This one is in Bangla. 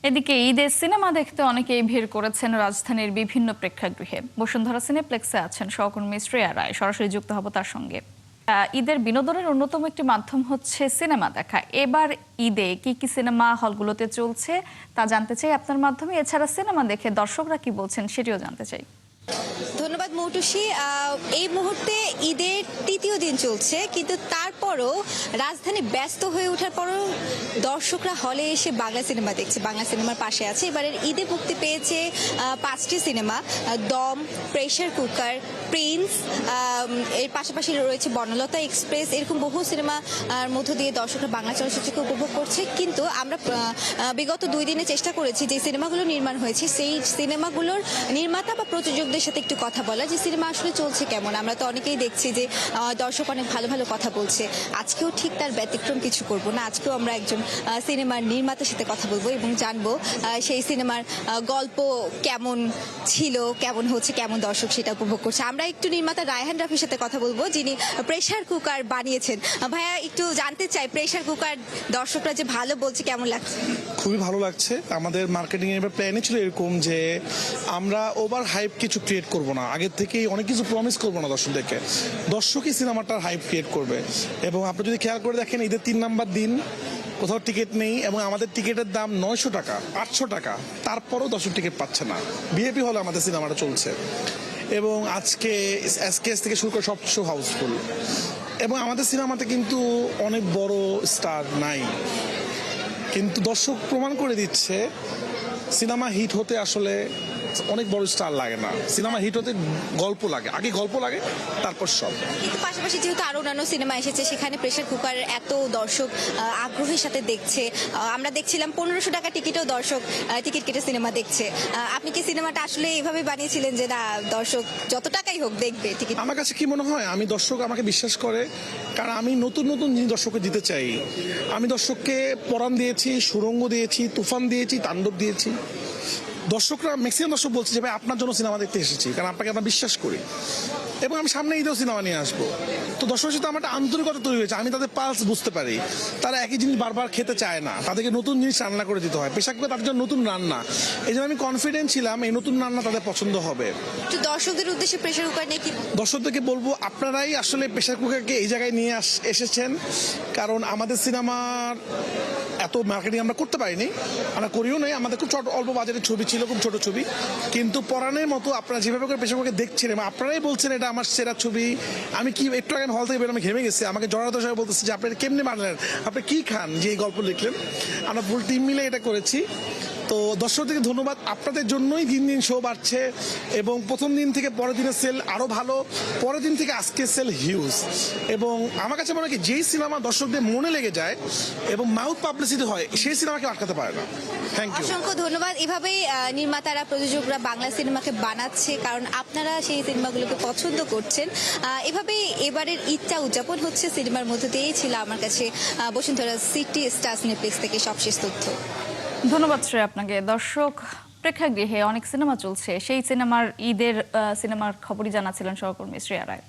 এদিকে ঈদের সিনেমা দেখতে অনেকেই ভিড় করেছেন রাজধানীর বিভিন্ন প্রেক্ষাগৃহে। বসুন্ধরা সিনেপ্লেক্সে আছেন সহকর্মী শ্রেয়া রায়, সরাসরি যুক্ত হব তার সঙ্গে। ঈদের বিনোদনের অন্যতম একটি মাধ্যম হচ্ছে সিনেমা দেখা। এবার ঈদে কি কি সিনেমা হলগুলোতে চলছে তা জানতে চাই আপনার মাধ্যমে। এছাড়া সিনেমা দেখে দর্শকরা কি বলছেন সেটিও জানতে চাই। ধন্যবাদ মৌটুসী। এই মুহূর্তে ঈদের তৃতীয় দিন চলছে, কিন্তু তারপরও রাজধানী ব্যস্ত হয়ে ওঠার পরও দর্শকরা হলে এসে বাংলা সিনেমা দেখছে, বাংলা সিনেমার পাশে আছে। এবারের ঈদে মুক্তি পেয়েছে 5টি সিনেমা: দম, প্রেসার কুকার, প্রিন্স, এর পাশাপাশি রয়েছে বনলতা এক্সপ্রেস। এরকম বহু সিনেমার মধ্য দিয়ে দর্শকরা বাংলা চলচ্চিত্রকে উপভোগ করছে। কিন্তু আমরা বিগত 2 দিনে চেষ্টা করেছি যে সিনেমাগুলো নির্মাণ হয়েছে সেই সিনেমাগুলোর নির্মাতা বা প্রযোজকদের সাথে একটু কথা বলা, যে সিনেমা আসলে চলছে কেমন। আমরা তো অনেকেই দেখছি যে দর্শক অনেক ভালো ভালো কথা বলছে। আজকেও ঠিক তার ব্যতিক্রম কিছু করব না। আজকেও আমরা একজন সিনেমার নির্মাতার সাথে কথা বলবো এবং জানবো সেই সিনেমার গল্প কেমন ছিল, কেমন হচ্ছে, কেমন দর্শক সেটা উপভোগ করছে। আমরা একটু নির্মাতা রায়হান রাফির সাথে কথা বলবো, যিনি প্রেসার কুকার বানিয়েছেন। ভাইয়া, একটু জানতে চাই, প্রেসার কুকার দর্শকরা যে ভালো বলছে, কেমন লাগছে? খুবই ভালো লাগছে। আমাদের মার্কেটিং এর প্ল্যানই ছিল এরকম যে আমরা ওভার হাইপ কিছু ক্রিয়েট করব না, আগের থেকেই অনেক কিছু প্রমিস করবো না দর্শকদেরকে। দর্শকই সিনেমাটার হাইপ ক্রিয়েট করবে। এবং আপনি যদি খেয়াল করে দেখেন, ঈদের 3 নাম্বার দিন কোথাও টিকিট নেই এবং আমাদের টিকিটের দাম 900 টাকা, 800 টাকা, তারপরও দর্শক টিকিট পাচ্ছে না। ভিআইপি হলে আমাদের সিনেমাটা চলছে এবং আজকে এসকেএস থেকে শুরু করে সব শো হাউসফুল। এবং আমাদের সিনেমাতে কিন্তু অনেক বড় স্টার নাই, কিন্তু দর্শক প্রমাণ করে দিচ্ছে সিনেমা হিট হতে আসলে অনেক বড় স্টার লাগে না। সিনেমা হিট হতে গল্প লাগে, আগে গল্প লাগে, তারপর সব। কিন্তু পাশাপাশি যেহেতু আরো অন্যান্য সিনেমা এসেছে, সেখানে প্রেসার কুকারের এত দর্শক আগ্রহের সাথে দেখছে। আমরা দেখছিলাম 1500 টাকা টিকিটেও দর্শক টিকিট কেটে সিনেমা দেখছে। আপনি কি সিনেমাটা আসলে এভাবে বানিয়েছিলেন যে না, দর্শক যত টাকাই হোক দেখবে টিকিট? আমার কাছে কি মনে হয়, আমি দর্শক আমাকে বিশ্বাস করে, কারণ আমি নতুন নতুন জিনিস দর্শককে দিতে চাই। আমি দর্শককে পরাণ দিয়েছি, সুরঙ্গ দিয়েছি, তুফান দিয়েছি, তাণ্ডব দিয়েছি। দর্শকরা, ম্যাক্সিমাম দর্শক বলছে যে ভাই আপনার জন্য সিনেমা দেখতে এসেছি, কারণ আপনাকে আমরা বিশ্বাস করি এবং আমি সামনে ঈদেও সিনেমা নিয়ে আসবো। তো দর্শকের সাথে আমার একটা আন্তরিকতা তৈরি হয়েছে। আমি তাদের পালস বুঝতে পারি। তারা একই জিনিস বারবার খেতে চায় না, তাদেরকে নতুন জিনিস রান্না করে দিতে হয়। পেশাক করে তাদের জন্য নতুন রান্না, এই জন্য আমি কনফিডেন্ট ছিলাম এই নতুন রান্না তাদের পছন্দ হবে। তো দর্শকদের উদ্দেশ্যে প্রেসার কুকার নিয়ে কি? দর্শকদেরকে বলবো, আপনারাই আসলে প্রেসার কুকারকে এই জায়গায় নিয়ে এসেছেন, কারণ আমাদের সিনেমার এত মার্কেটিং আমরা করতে পারিনি, আমরা করিও নাই। আমাদের খুব অল্প বাজারের ছবি ছিল, খুব ছোট ছবি, কিন্তু পরাণের মতো আপনারা যেভাবে করে প্রেসার কুকারকে দেখছেন এবং আপনারাই বলছেন এটা আমার সেরা ছবি। আমি কি একটু আগে হল থেকে বের আমি ঘেমে গেছি, আমাকে জড়াতো সবাই বলতেছে যে আপনি কেমনে মানলেন, আপনি কি খান যে এই গল্প লিখলেন। আমরা ফুল টিম মিলে এটা করেছি। তো দর্শকদেরকে ধন্যবাদ, আপনাদের জন্যই দিন দিন শো বাড়ছে এবং প্রথম দিন থেকে পরের দিনের সেল আরো ভালো, পরের দিন থেকে আজকে সেল হিউজ। এবং আমার কাছে মনে হয় যেই সিনেমা দর্শকদের মনে লেগে যায় এবং মাউথ পাবলিসিটি হয়, সেই সিনেমাকে আটকাতে পারে না। থ্যাংক ইউ, অসংখ্য ধন্যবাদ। এভাবেই নির্মাতারা, প্রযোজকরা বাংলা সিনেমাকে বানাচ্ছে, কারণ আপনারা সেই সিনেমাগুলোকে পছন্দ করছেন। এভাবেই এবারের ঈদটা উদযাপন হচ্ছে সিনেমার মধ্য দিয়েই। ছিল আমার কাছে বসুন্ধরা সিটি স্টার সিনেপ্লেক্স থেকে সবশেষ তথ্য। ধন্যবাদ শ্রেয়া আপনাকে। দর্শক, প্রেক্ষাগৃহে অনেক সিনেমা চলছে, সেই সিনেমার ঈদের সিনেমার খবরই জানাচ্ছিলেন সহকর্মী শ্রেয়া রায়।